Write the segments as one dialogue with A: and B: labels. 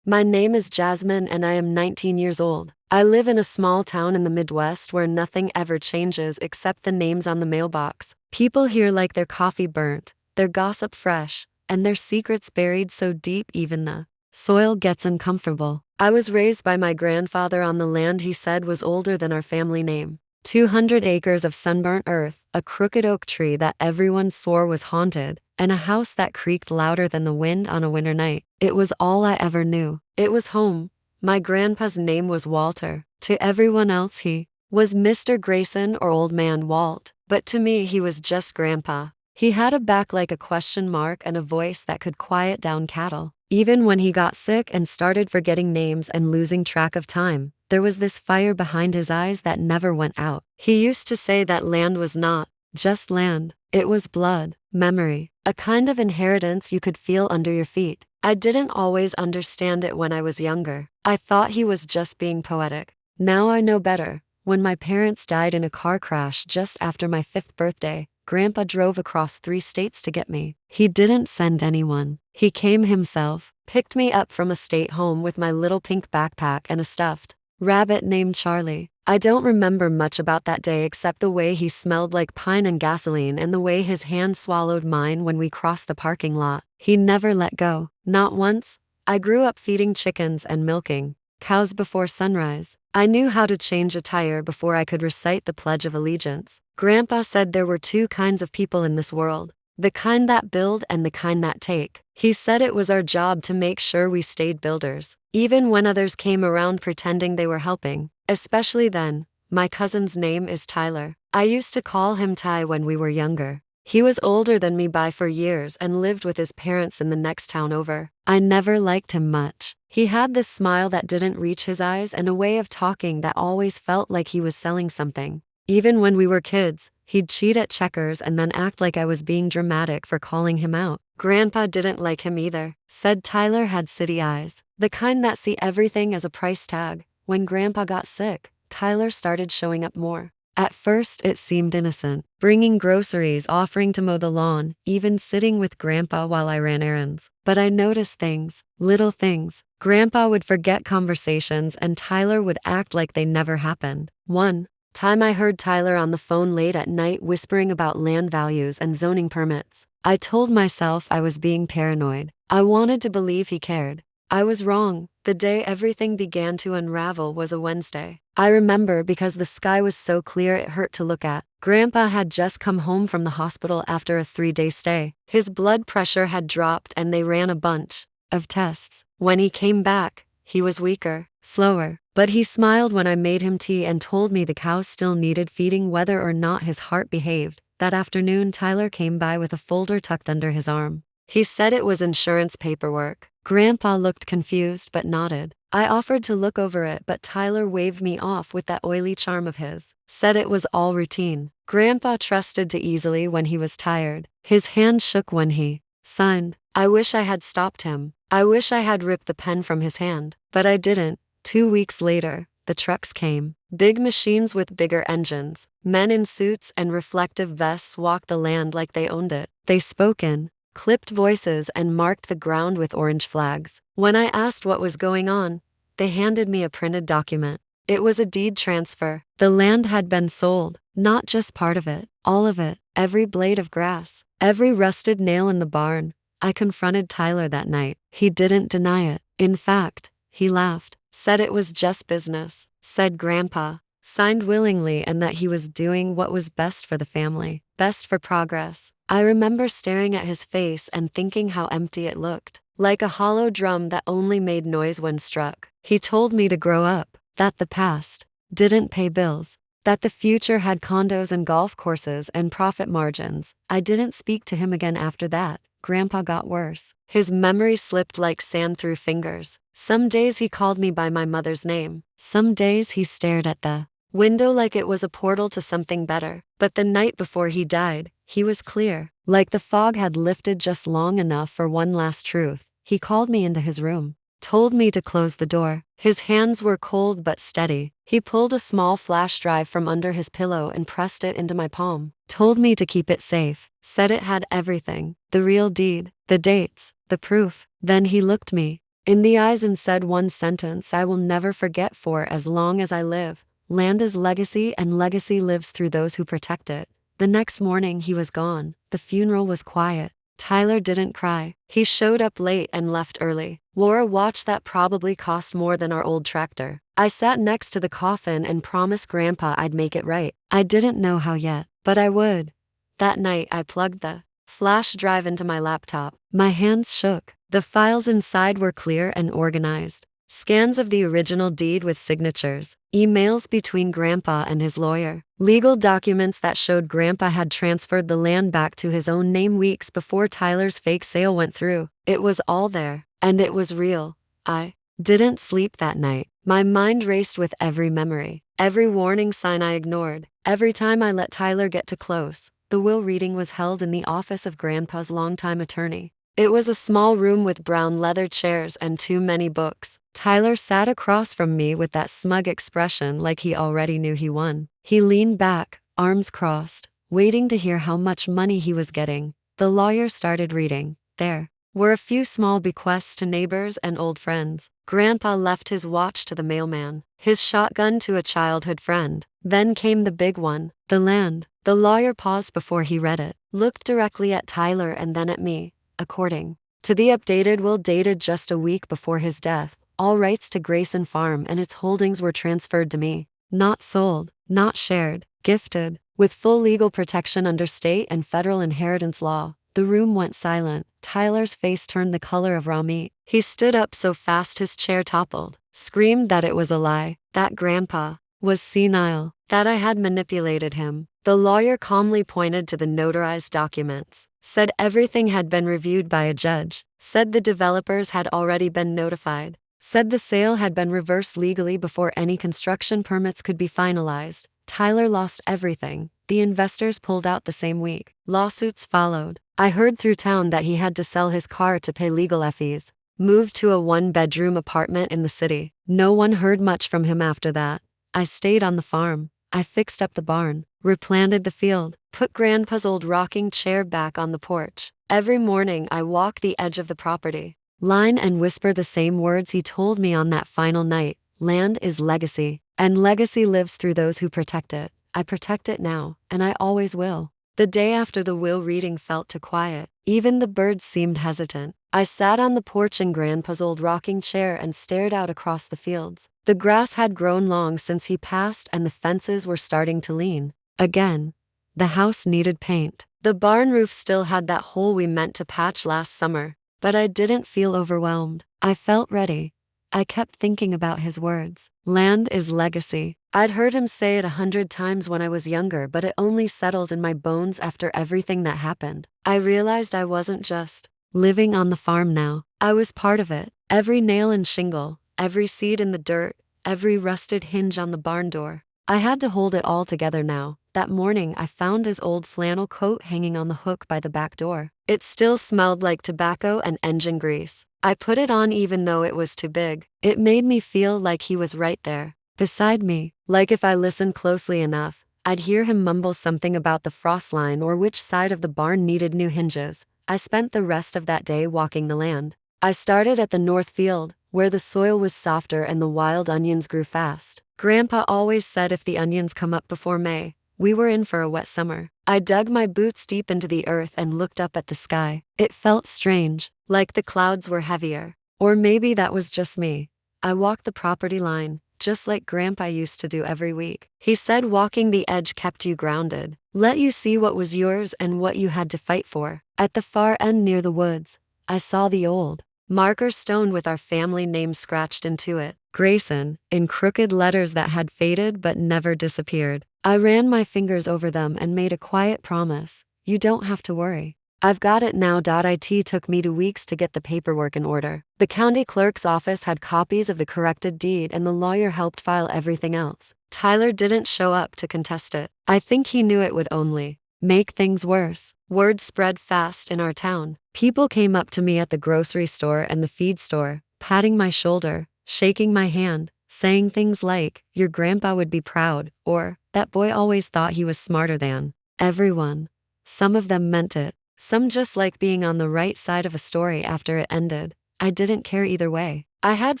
A: My name is Jasmine and I am 19 years old. I live in a small town in the Midwest where nothing ever changes except the names on the mailbox. People here like their coffee burnt, their gossip fresh, and their secrets buried so deep even the soil gets uncomfortable. I was raised by my grandfather on the land he said was older than our family name. 200 acres of sunburnt earth, a crooked oak tree that everyone swore was haunted, and a house that creaked louder than the wind on a winter night. It was all I ever knew. It was home. My grandpa's name was Walter. To everyone else he was Mr. Grayson or Old Man Walt, but to me he was just Grandpa. He had a back like a question mark and a voice that could quiet down cattle. Even when he got sick and started forgetting names and losing track of time, there was this fire behind his eyes that never went out. He used to say that land was not just land. It was blood, memory, a kind of inheritance you could feel under your feet. I didn't always understand it when I was younger. I thought he was just being poetic. Now I know better. When my parents died in a car crash just after my 5th birthday, Grandpa drove across 3 states to get me. He didn't send anyone. He came himself, picked me up from a state home with my little pink backpack and a stuffed rabbit named Charlie. I don't remember much about that day except the way he smelled like pine and gasoline and the way his hand swallowed mine when we crossed the parking lot. He never let go. Not once. I grew up feeding chickens and milking cows before sunrise. I knew how to change a tire before I could recite the Pledge of Allegiance. Grandpa said there were 2 kinds of people in this world, the kind that build and the kind that take. He said it was our job to make sure we stayed builders, even when others came around pretending they were helping, especially then. My cousin's name is Tyler. I used to call him Ty when we were younger. He was older than me by 4 years and lived with his parents in the next town over. I never liked him much. He had this smile that didn't reach his eyes and a way of talking that always felt like he was selling something. Even when we were kids, he'd cheat at checkers and then act like I was being dramatic for calling him out. Grandpa didn't like him either. Said Tyler had city eyes, the kind that see everything as a price tag. When Grandpa got sick, Tyler started showing up more. At first, it seemed innocent, bringing groceries, offering to mow the lawn, even sitting with Grandpa while I ran errands. But I noticed things, little things. Grandpa would forget conversations and Tyler would act like they never happened. One time I heard Tyler on the phone late at night whispering about land values and zoning permits. I told myself I was being paranoid. I wanted to believe he cared. I was wrong. The day everything began to unravel was a Wednesday. I remember because the sky was so clear it hurt to look at. Grandpa had just come home from the hospital after a 3-day stay. His blood pressure had dropped and they ran a bunch of tests. When he came back, he was weaker, slower, but he smiled when I made him tea and told me the cows still needed feeding whether or not his heart behaved. That afternoon, Tyler came by with a folder tucked under his arm. He said it was insurance paperwork. Grandpa looked confused but nodded. I offered to look over it, but Tyler waved me off with that oily charm of his. Said it was all routine. Grandpa trusted too easily when he was tired. His hand shook when he signed. I wish I had stopped him. I wish I had ripped the pen from his hand. But I didn't. 2 weeks later, the trucks came. Big machines with bigger engines. Men in suits and reflective vests walked the land like they owned it. They spoke in clipped voices and marked the ground with orange flags. When I asked what was going on, they handed me a printed document. It was a deed transfer. The land had been sold, not just part of it, all of it, every blade of grass, every rusted nail in the barn. I confronted Tyler that night. He didn't deny it. In fact, he laughed, said it was just business, said Grandpa signed willingly and that he was doing what was best for the family, best for progress. I remember staring at his face and thinking how empty it looked, like a hollow drum that only made noise when struck. He told me to grow up, that the past didn't pay bills, that the future had condos and golf courses and profit margins. I didn't speak to him again after that. Grandpa got worse. His memory slipped like sand through fingers. Some days he called me by my mother's name. Some days he stared at the window like it was a portal to something better. But the night before he died, he was clear, like the fog had lifted just long enough for one last truth. He called me into his room, told me to close the door. His hands were cold but steady. He pulled a small flash drive from under his pillow and pressed it into my palm. Told me to keep it safe. Said it had everything, the real deed, the dates, the proof. Then he looked me in the eyes and said one sentence I will never forget for as long as I live. Land is legacy, and legacy lives through those who protect it. The next morning he was gone. The funeral was quiet. Tyler didn't cry. He showed up late and left early. Wore a watch that probably cost more than our old tractor. I sat next to the coffin and promised Grandpa I'd make it right. I didn't know how yet, but I would. That night I plugged the flash drive into my laptop. My hands shook. The files inside were clear and organized. Scans of the original deed with signatures, emails between Grandpa and his lawyer, legal documents that showed Grandpa had transferred the land back to his own name weeks before Tyler's fake sale went through. It was all there, and it was real. I didn't sleep that night. My mind raced with every memory, every warning sign I ignored, every time I let Tyler get too close. The will reading was held in the office of Grandpa's longtime attorney. It was a small room with brown leather chairs and too many books. Tyler sat across from me with that smug expression like he already knew he won. He leaned back, arms crossed, waiting to hear how much money he was getting. The lawyer started reading. There were a few small bequests to neighbors and old friends. Grandpa left his watch to the mailman, his shotgun to a childhood friend. Then came the big one, the land. The lawyer paused before he read it, looked directly at Tyler and then at me. According to the updated will dated just a week before his death, all rights to Grayson Farm and its holdings were transferred to me. Not sold, not shared, gifted, with full legal protection under state and federal inheritance law. The room went silent. Tyler's face turned the color of raw meat. He stood up so fast his chair toppled, screamed that it was a lie, that Grandpa was senile, that I had manipulated him. The lawyer calmly pointed to the notarized documents, said everything had been reviewed by a judge, said the developers had already been notified, said the sale had been reversed legally before any construction permits could be finalized. Tyler lost everything. The investors pulled out the same week. Lawsuits followed. I heard through town that he had to sell his car to pay legal fees, moved to a one-bedroom apartment in the city. No one heard much from him after that. I stayed on the farm. I fixed up the barn, replanted the field, put Grandpa's old rocking chair back on the porch. Every morning I walk the edge of the property line and whisper the same words he told me on that final night. Land is legacy, and legacy lives through those who protect it. I protect it now, and I always will. The day after the will reading felt too quiet. Even the birds seemed hesitant. I sat on the porch in Grandpa's old rocking chair and stared out across the fields. The grass had grown long since he passed and the fences were starting to lean. Again, the house needed paint. The barn roof still had that hole we meant to patch last summer. But I didn't feel overwhelmed. I felt ready. I kept thinking about his words. Land is legacy. I'd heard him say it 100 times when I was younger, but it only settled in my bones after everything that happened. I realized I wasn't just living on the farm now. I was part of it. Every nail and shingle, every seed in the dirt, every rusted hinge on the barn door. I had to hold it all together now. That morning I found his old flannel coat hanging on the hook by the back door. It still smelled like tobacco and engine grease. I put it on even though it was too big. It made me feel like he was right there, beside me. Like if I listened closely enough, I'd hear him mumble something about the frost line or which side of the barn needed new hinges. I spent the rest of that day walking the land. I started at the north field, where the soil was softer and the wild onions grew fast. Grandpa always said if the onions come up before May, we were in for a wet summer. I dug my boots deep into the earth and looked up at the sky. It felt strange, like the clouds were heavier. Or maybe that was just me. I walked the property line, just like Grandpa used to do every week. He said walking the edge kept you grounded, let you see what was yours and what you had to fight for. At the far end near the woods, I saw the old marker stone with our family name scratched into it. Grayson, in crooked letters that had faded but never disappeared. I ran my fingers over them and made a quiet promise. You don't have to worry. I've got it now. It took me 2 weeks to get the paperwork in order. The county clerk's office had copies of the corrected deed and the lawyer helped file everything else. Tyler didn't show up to contest it. I think he knew it would only make things worse. Word spread fast in our town. People came up to me at the grocery store and the feed store, patting my shoulder, shaking my hand, saying things like, your grandpa would be proud, or, that boy always thought he was smarter than everyone. Some of them meant it. Some just like being on the right side of a story after it ended. I didn't care either way. I had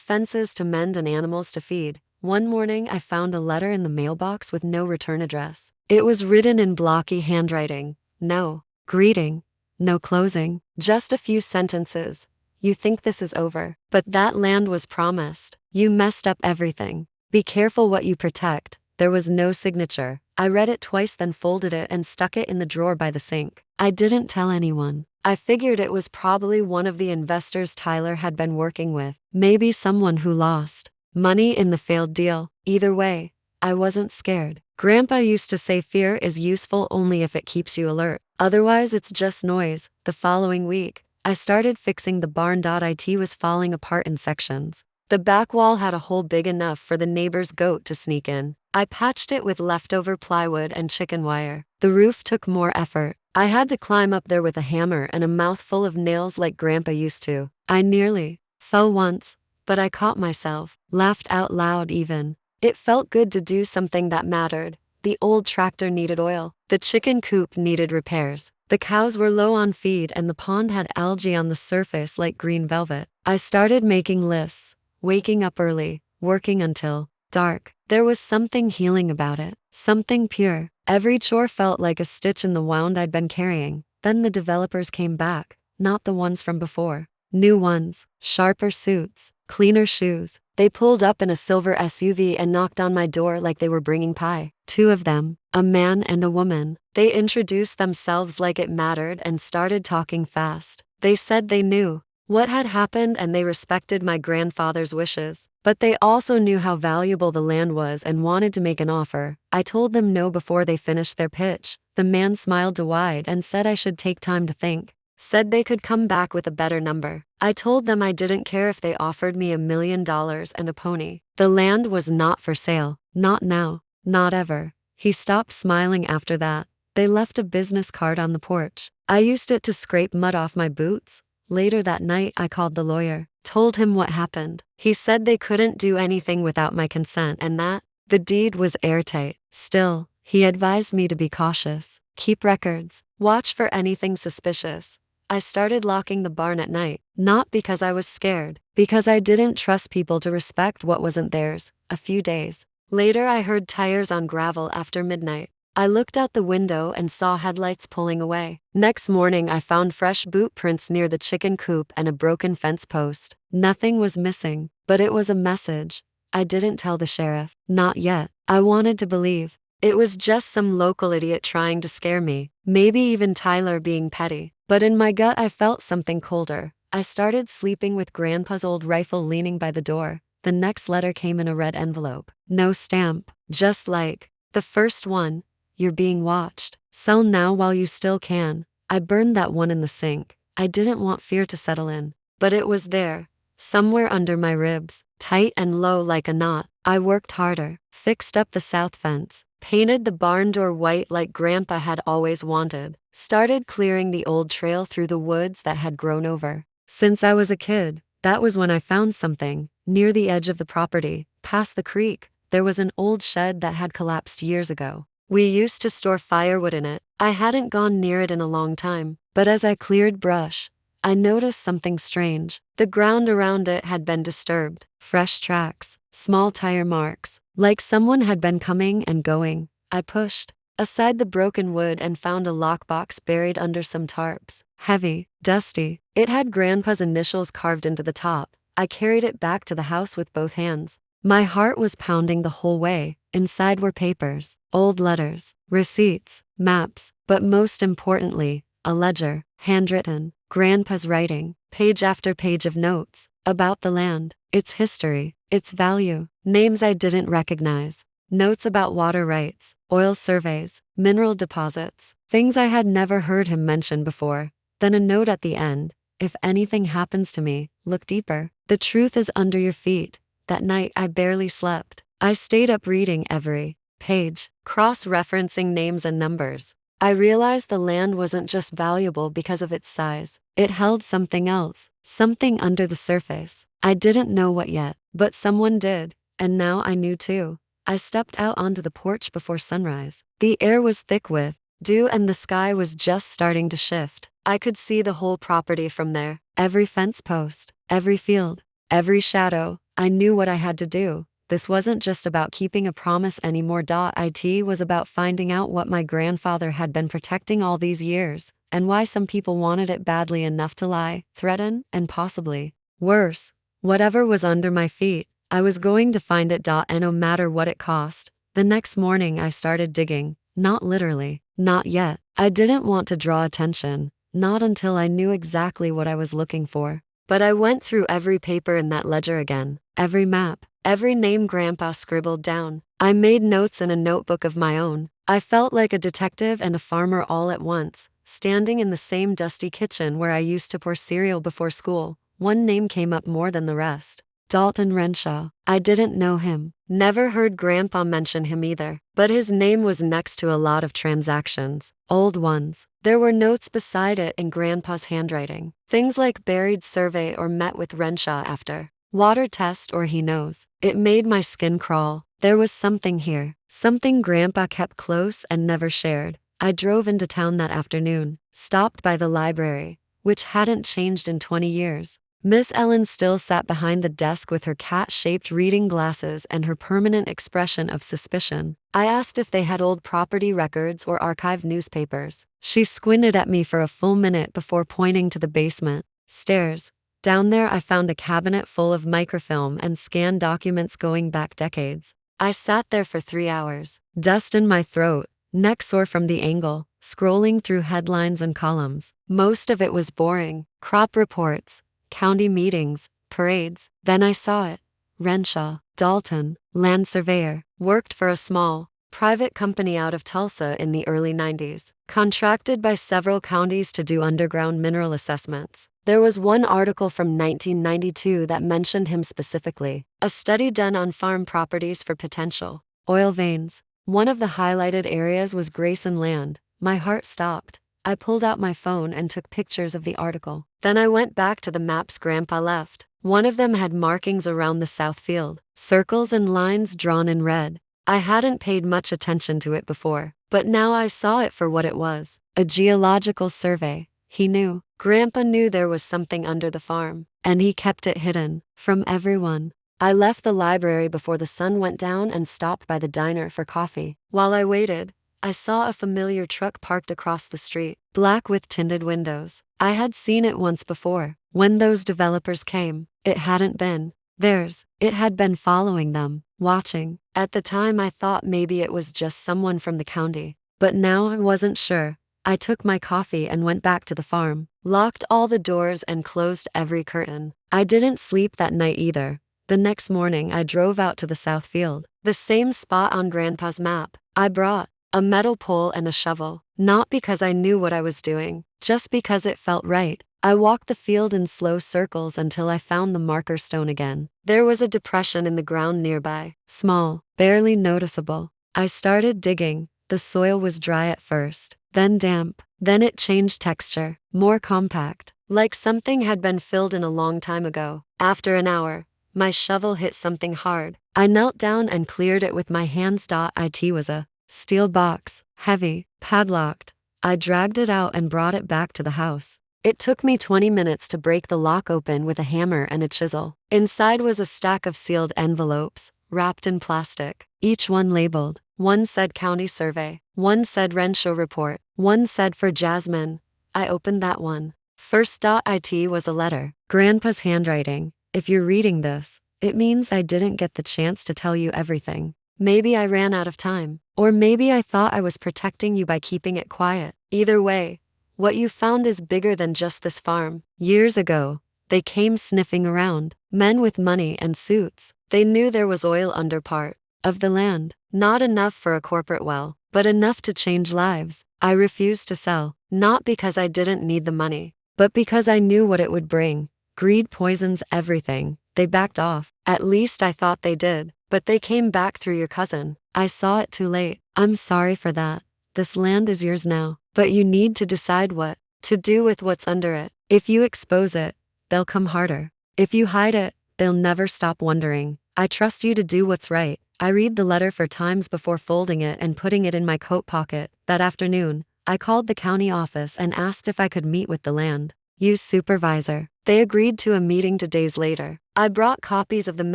A: fences to mend and animals to feed. One morning, I found a letter in the mailbox with no return address. It was written in blocky handwriting. No greeting, no closing, just a few sentences. You think this is over, but that land was promised. You messed up everything. Be careful what you protect. There was no signature. I read it twice, then folded it and stuck it in the drawer by the sink. I didn't tell anyone. I figured it was probably one of the investors Tyler had been working with. Maybe someone who lost money in the failed deal. Either way, I wasn't scared. Grandpa used to say fear is useful only if it keeps you alert. Otherwise, it's just noise. The following week, I started fixing the barn. It was falling apart in sections. The back wall had a hole big enough for the neighbor's goat to sneak in. I patched it with leftover plywood and chicken wire. The roof took more effort. I had to climb up there with a hammer and a mouthful of nails like Grandpa used to. I nearly fell once, but I caught myself, laughed out loud even. It felt good to do something that mattered. The old tractor needed oil. The chicken coop needed repairs. The cows were low on feed and the pond had algae on the surface like green velvet. I started making lists, waking up early, working until dark. There was something healing about it, something pure. Every chore felt like a stitch in the wound I'd been carrying. Then the developers came back, not the ones from before. New ones, sharper suits, cleaner shoes. They pulled up in a silver SUV and knocked on my door like they were bringing pie. Two of them, a man and a woman. They introduced themselves like it mattered and started talking fast. They said they knew what had happened and they respected my grandfather's wishes. But they also knew how valuable the land was and wanted to make an offer. I told them no before they finished their pitch. The man smiled wide and said I should take time to think. Said they could come back with a better number. I told them I didn't care if they offered me $1 million and a pony. The land was not for sale. Not now. Not ever. He stopped smiling after that. They left a business card on the porch. I used it to scrape mud off my boots. Later that night, I called the lawyer, told him what happened. He said they couldn't do anything without my consent and that the deed was airtight. Still, he advised me to be cautious, keep records, watch for anything suspicious. I started locking the barn at night, not because I was scared, because I didn't trust people to respect what wasn't theirs. A few days later, I heard tires on gravel after midnight. I looked out the window and saw headlights pulling away. Next morning, I found fresh boot prints near the chicken coop and a broken fence post. Nothing was missing, but it was a message. I didn't tell the sheriff. Not yet. I wanted to believe. It was just some local idiot trying to scare me. Maybe even Tyler being petty. But in my gut, I felt something colder. I started sleeping with Grandpa's old rifle leaning by the door. The next letter came in a red envelope. No stamp. Just like the first one. You're being watched. Sell now while you still can. I burned that one in the sink. I didn't want fear to settle in. But it was there, somewhere under my ribs, tight and low like a knot. I worked harder, fixed up the south fence, painted the barn door white like Grandpa had always wanted, started clearing the old trail through the woods that had grown over. Since I was a kid, that was when I found something. Near the edge of the property, past the creek, there was an old shed that had collapsed years ago. We used to store firewood in it. I hadn't gone near it in a long time, but as I cleared brush, I noticed something strange. The ground around it had been disturbed. Fresh tracks, small tire marks, like someone had been coming and going. I pushed aside the broken wood and found a lockbox buried under some tarps. Heavy, dusty. It had Grandpa's initials carved into the top. I carried it back to the house with both hands. My heart was pounding the whole way. Inside were papers, old letters, receipts, maps, but most importantly, a ledger, handwritten, Grandpa's writing, page after page of notes, about the land, its history, its value, names I didn't recognize, notes about water rights, oil surveys, mineral deposits, things I had never heard him mention before. Then a note at the end, if anything happens to me, look deeper. The truth is under your feet. That night I barely slept. I stayed up reading every page, cross-referencing names and numbers. I realized the land wasn't just valuable because of its size. It held something else, something under the surface. I didn't know what yet, but someone did, and now I knew too. I stepped out onto the porch before sunrise. The air was thick with dew and the sky was just starting to shift. I could see the whole property from there. Every fence post, every field, every shadow. I knew what I had to do. This wasn't just about keeping a promise anymore. It was about finding out what my grandfather had been protecting all these years, and why some people wanted it badly enough to lie, threaten, and possibly worse, whatever was under my feet, I was going to find it. And no matter what it cost. The next morning I started digging, not literally, not yet. I didn't want to draw attention, not until I knew exactly what I was looking for. But I went through every paper in that ledger again, every map, every name Grandpa scribbled down. I made notes in a notebook of my own. I felt like a detective and a farmer all at once, standing in the same dusty kitchen where I used to pour cereal before school. One name came up more than the rest. Dalton Renshaw. I didn't know him. Never heard Grandpa mention him either. But his name was next to a lot of transactions. Old ones. There were notes beside it in Grandpa's handwriting. Things like buried survey or met with Renshaw after. Water test or he knows. It made my skin crawl. There was something here. Something Grandpa kept close and never shared. I drove into town that afternoon. Stopped by the library, which hadn't changed in 20 years. Miss Ellen still sat behind the desk with her cat-shaped reading glasses and her permanent expression of suspicion. I asked if they had old property records or archived newspapers. She squinted at me for a full minute before pointing to the basement. Stairs. Down there I found a cabinet full of microfilm and scanned documents going back decades. I sat there for 3 hours, dust in my throat, neck sore from the angle, scrolling through headlines and columns. Most of it was boring. Crop reports, county meetings, parades. Then I saw it. Renshaw, Dalton, land surveyor, worked for a small, private company out of Tulsa in the early 90s, contracted by several counties to do underground mineral assessments. There was one article from 1992 that mentioned him specifically, a study done on farm properties for potential oil veins. One of the highlighted areas was Grayson Land. My heart stopped. I pulled out my phone and took pictures of the article. Then I went back to the maps Grandpa left. One of them had markings around the south field, circles and lines drawn in red. I hadn't paid much attention to it before, but now I saw it for what it was, a geological survey. He knew. Grandpa knew there was something under the farm, and he kept it hidden from everyone. I left the library before the sun went down and stopped by the diner for coffee. While I waited, I saw a familiar truck parked across the street, black with tinted windows. I had seen it once before. When those developers came, it hadn't been theirs. It had been following them, watching. At the time I thought maybe it was just someone from the county, but now I wasn't sure. I took my coffee and went back to the farm, locked all the doors and closed every curtain. I didn't sleep that night either. The next morning I drove out to the south field, the same spot on Grandpa's map. I brought a metal pole and a shovel, not because I knew what I was doing, just because it felt right. I walked the field in slow circles until I found the marker stone again. There was a depression in the ground nearby, small, barely noticeable. I started digging. The soil was dry at first, then damp, then it changed texture, more compact, like something had been filled in a long time ago. After an hour, my shovel hit something hard. I knelt down and cleared it with my hands. It was a steel box, heavy, padlocked. I dragged it out and brought it back to the house. It took me 20 minutes to break the lock open with a hammer and a chisel. Inside was a stack of sealed envelopes, wrapped in plastic, each one labeled. One said county survey, one said Renshaw report, one said for Jasmine. I opened that one. First. It was a letter. Grandpa's handwriting. If you're reading this, it means I didn't get the chance to tell you everything. Maybe I ran out of time, or maybe I thought I was protecting you by keeping it quiet. Either way, what you found is bigger than just this farm. Years ago, they came sniffing around, men with money and suits. They knew there was oil under part of the land, not enough for a corporate well, but enough to change lives. I refused to sell, not because I didn't need the money, but because I knew what it would bring. Greed poisons everything. They backed off. At least I thought they did, but they came back through your cousin. I saw it too late. I'm sorry for that. This land is yours now, but you need to decide what to do with what's under it. If you expose it, they'll come harder. If you hide it, they'll never stop wondering. I trust you to do what's right. I read the letter 4 times before folding it and putting it in my coat pocket. That afternoon, I called the county office and asked if I could meet with the land use supervisor. They agreed to a meeting 2 days later. I brought copies of the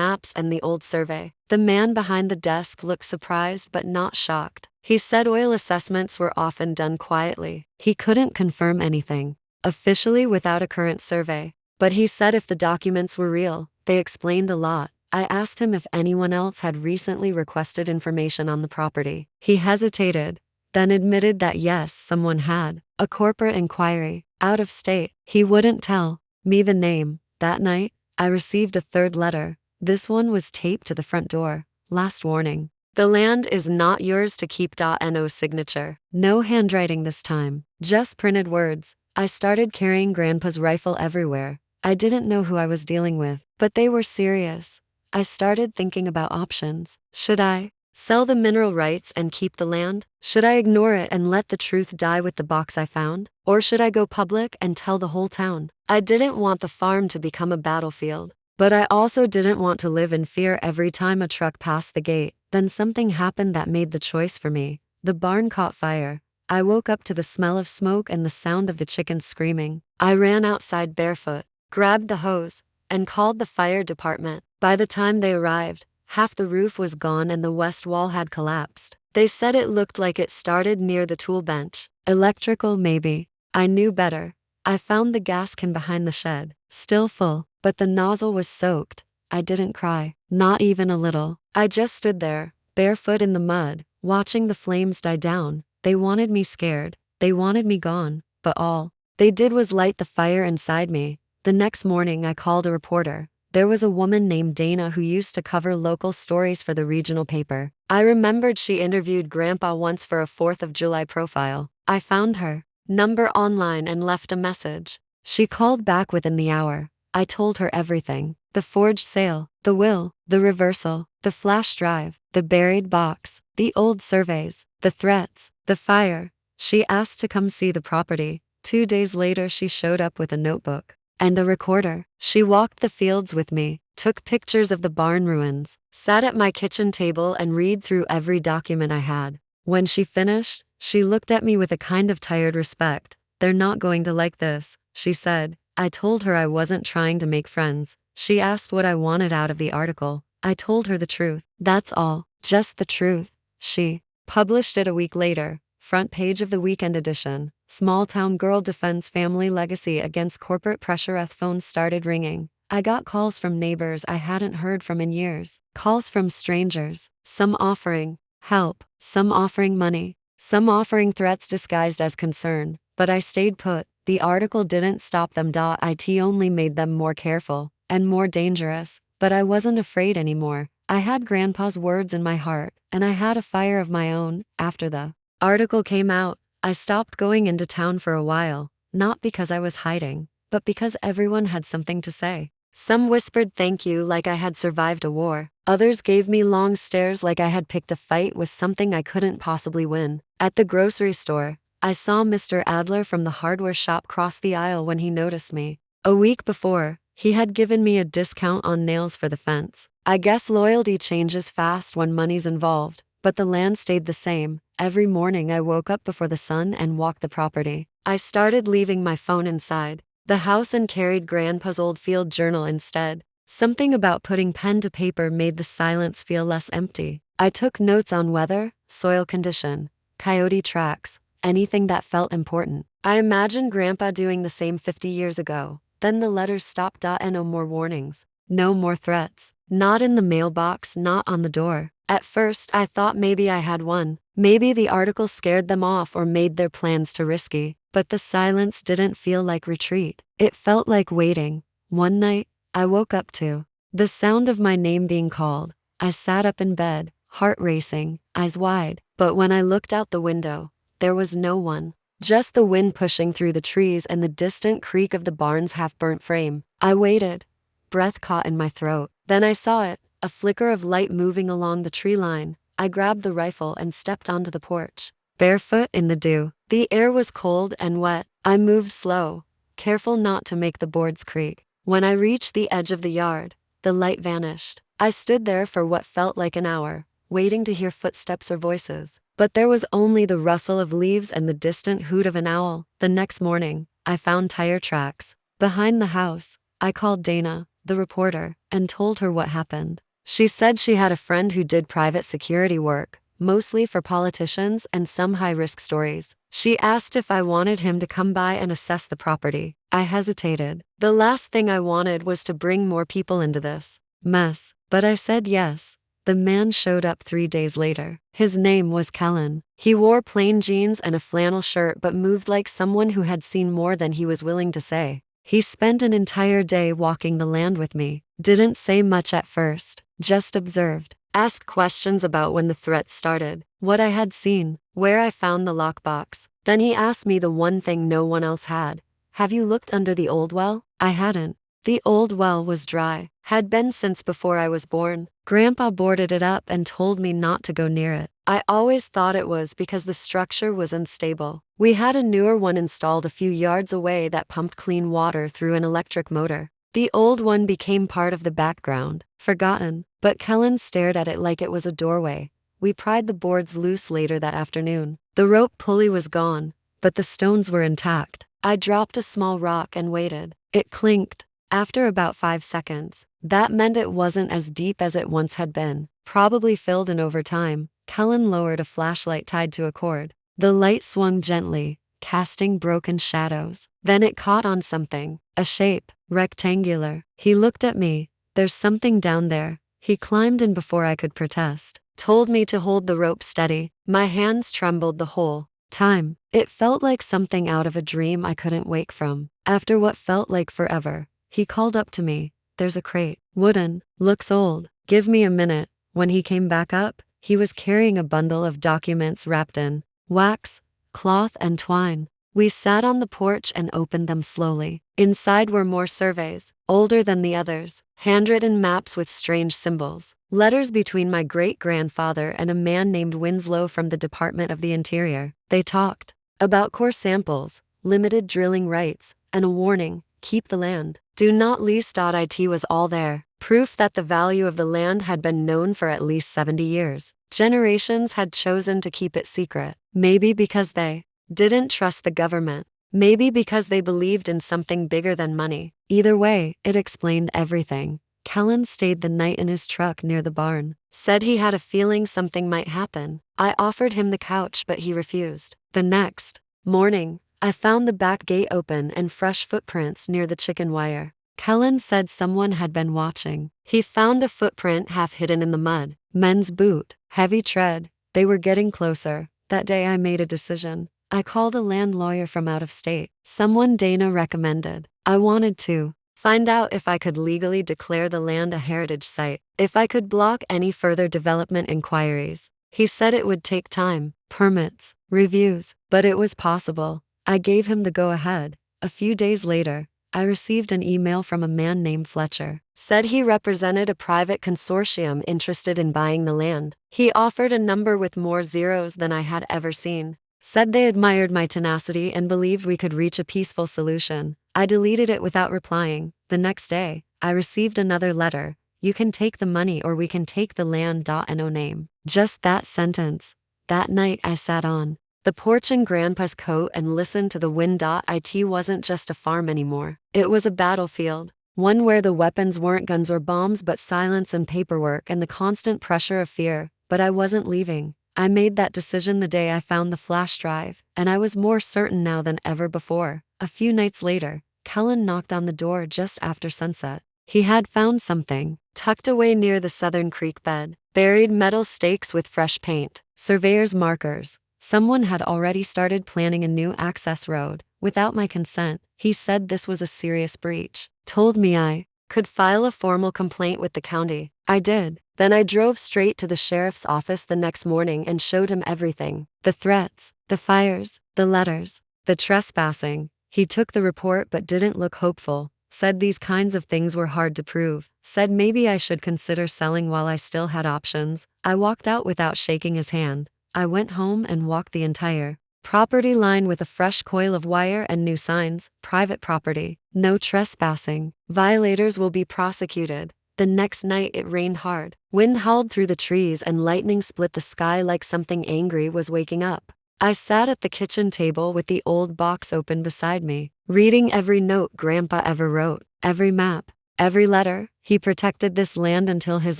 A: maps and the old survey. The man behind the desk looked surprised but not shocked. He said oil assessments were often done quietly. He couldn't confirm anything officially without a current survey. But he said if the documents were real, they explained a lot. I asked him if anyone else had recently requested information on the property. He hesitated, then admitted that yes, someone had. A corporate inquiry, out of state. He wouldn't tell me the name. That night, I received a third letter. This one was taped to the front door. Last warning. The land is not yours to keep. No signature. No handwriting this time. Just printed words. I started carrying Grandpa's rifle everywhere. I didn't know who I was dealing with, but they were serious. I started thinking about options. Should I sell the mineral rights and keep the land? Should I ignore it and let the truth die with the box I found? Or should I go public and tell the whole town? I didn't want the farm to become a battlefield, but I also didn't want to live in fear every time a truck passed the gate. Then something happened that made the choice for me. The barn caught fire. I woke up to the smell of smoke and the sound of the chickens screaming. I ran outside barefoot, grabbed the hose, and called the fire department. By the time they arrived, half the roof was gone and the west wall had collapsed. They said it looked like it started near the tool bench. Electrical, maybe. I knew better. I found the gas can behind the shed, still full, but the nozzle was soaked. I didn't cry, not even a little. I just stood there, barefoot in the mud, watching the flames die down. They wanted me scared. They wanted me gone, but all they did was light the fire inside me. The next morning I called a reporter. There was a woman named Dana who used to cover local stories for the regional paper. I remembered she interviewed Grandpa once for a 4th of July profile. I found her number online and left a message. She called back within the hour. I told her everything. The forged sale, the will, the reversal, the flash drive, the buried box, the old surveys, the threats, the fire. She asked to come see the property. 2 days later she showed up with a notebook and a recorder. She walked the fields with me, took pictures of the barn ruins, sat at my kitchen table and read through every document I had. When she finished, she looked at me with a kind of tired respect. "They're not going to like this," she said. I told her I wasn't trying to make friends. She asked what I wanted out of the article. I told her the truth. That's all, just the truth. She published it a week later. Front page of the weekend edition. Small town girl defends family legacy against corporate pressure. Phone started ringing. I got calls from neighbors I hadn't heard from in years. Calls from strangers. Some offering help, some offering money, some offering threats disguised as concern. But I stayed put. The article didn't stop them. It only made them more careful and more dangerous. But I wasn't afraid anymore. I had Grandpa's words in my heart, and I had a fire of my own. After the article came out, I stopped going into town for a while, not because I was hiding, but because everyone had something to say. Some whispered thank you like I had survived a war. Others gave me long stares like I had picked a fight with something I couldn't possibly win. At the grocery store, I saw Mr. Adler from the hardware shop cross the aisle when he noticed me. A week before, he had given me a discount on nails for the fence. I guess loyalty changes fast when money's involved, but the land stayed the same. Every morning I woke up before the sun and walked the property. I started leaving my phone inside the house and carried Grandpa's old field journal instead. Something about putting pen to paper made the silence feel less empty. I took notes on weather, soil condition, coyote tracks, anything that felt important. I imagined Grandpa doing the same 50 years ago. Then the letters stopped. No more warnings. No more threats. Not in the mailbox, not on the door. At first, I thought maybe I had won. Maybe the article scared them off or made their plans too risky. But the silence didn't feel like retreat. It felt like waiting. One night, I woke up to the sound of my name being called. I sat up in bed, heart racing, eyes wide. But when I looked out the window, there was no one. Just the wind pushing through the trees and the distant creak of the barn's half-burnt frame. I waited. Breath caught in my throat. Then I saw it, a flicker of light moving along the tree line. I grabbed the rifle and stepped onto the porch. Barefoot in the dew. The air was cold and wet. I moved slow, careful not to make the boards creak. When I reached the edge of the yard, the light vanished. I stood there for what felt like an hour, waiting to hear footsteps or voices. But there was only the rustle of leaves and the distant hoot of an owl. The next morning, I found tire tracks behind the house, I called Dana, the reporter, and told her what happened. She said she had a friend who did private security work, mostly for politicians and some high-risk stories. She asked if I wanted him to come by and assess the property. I hesitated. The last thing I wanted was to bring more people into this mess, but I said yes. The man showed up 3 days later. His name was Kellen. He wore plain jeans and a flannel shirt but moved like someone who had seen more than he was willing to say. He spent an entire day walking the land with me. Didn't say much at first, just observed. Asked questions about when the threats started, what I had seen, where I found the lockbox. Then he asked me the one thing no one else had. Have you looked under the old well? I hadn't. The old well was dry, had been since before I was born. Grandpa boarded it up and told me not to go near it. I always thought it was because the structure was unstable. We had a newer one installed a few yards away that pumped clean water through an electric motor. The old one became part of the background, forgotten, but Kellen stared at it like it was a doorway. We pried the boards loose later that afternoon. The rope pulley was gone, but the stones were intact. I dropped a small rock and waited. It clinked. After about 5 seconds, that meant it wasn't as deep as it once had been, probably filled in over time. Kellen lowered a flashlight tied to a cord. The light swung gently, casting broken shadows. Then it caught on something, a shape, rectangular. He looked at me. There's something down there. He climbed in before I could protest, told me to hold the rope steady. My hands trembled the whole time. It felt like something out of a dream I couldn't wake from. After what felt like forever, he called up to me. There's a crate. Wooden. Looks old. Give me a minute. When he came back up, he was carrying a bundle of documents wrapped in wax, cloth, and twine. We sat on the porch and opened them slowly. Inside were more surveys, older than the others, handwritten maps with strange symbols, letters between my great-grandfather and a man named Winslow from the Department of the Interior. They talked about core samples, limited drilling rights, and a warning, keep the land. Do not lease.it was all there. Proof that the value of the land had been known for at least 70 years. Generations had chosen to keep it secret. Maybe because they didn't trust the government. Maybe because they believed in something bigger than money. Either way, it explained everything. Kellen stayed the night in his truck near the barn. Said he had a feeling something might happen. I offered him the couch but he refused. The next morning, I found the back gate open and fresh footprints near the chicken wire. Kellen said someone had been watching. He found a footprint half hidden in the mud. Men's boot, heavy tread. They were getting closer. That day I made a decision. I called a land lawyer from out of state, someone Dana recommended. I wanted to find out if I could legally declare the land a heritage site, if I could block any further development inquiries. He said it would take time, permits, reviews, but it was possible. I gave him the go-ahead. A few days later, I received an email from a man named Fletcher. Said he represented a private consortium interested in buying the land. He offered a number with more zeros than I had ever seen. Said they admired my tenacity and believed we could reach a peaceful solution. I deleted it without replying. The next day, I received another letter. You can take the money or we can take the land. No name. Just that sentence. That night I sat on the porch in Grandpa's coat and listened to the wind. It wasn't just a farm anymore. It was a battlefield. One where the weapons weren't guns or bombs but silence and paperwork and the constant pressure of fear. But I wasn't leaving. I made that decision the day I found the flash drive, and I was more certain now than ever before. A few nights later, Kellen knocked on the door just after sunset. He had found something, tucked away near the southern creek bed, buried metal stakes with fresh paint, surveyor's markers. Someone had already started planning a new access road, without my consent. He said this was a serious breach. Told me I could file a formal complaint with the county. I did. Then I drove straight to the sheriff's office the next morning and showed him everything. The threats, the fires, the letters, the trespassing. He took the report but didn't look hopeful. Said these kinds of things were hard to prove. Said maybe I should consider selling while I still had options. I walked out without shaking his hand. I went home and walked the entire property line with a fresh coil of wire and new signs. Private property. No trespassing. Violators will be prosecuted. The next night it rained hard. Wind howled through the trees and lightning split the sky like something angry was waking up. I sat at the kitchen table with the old box open beside me, reading every note Grandpa ever wrote. every map, every letter. He protected this land until his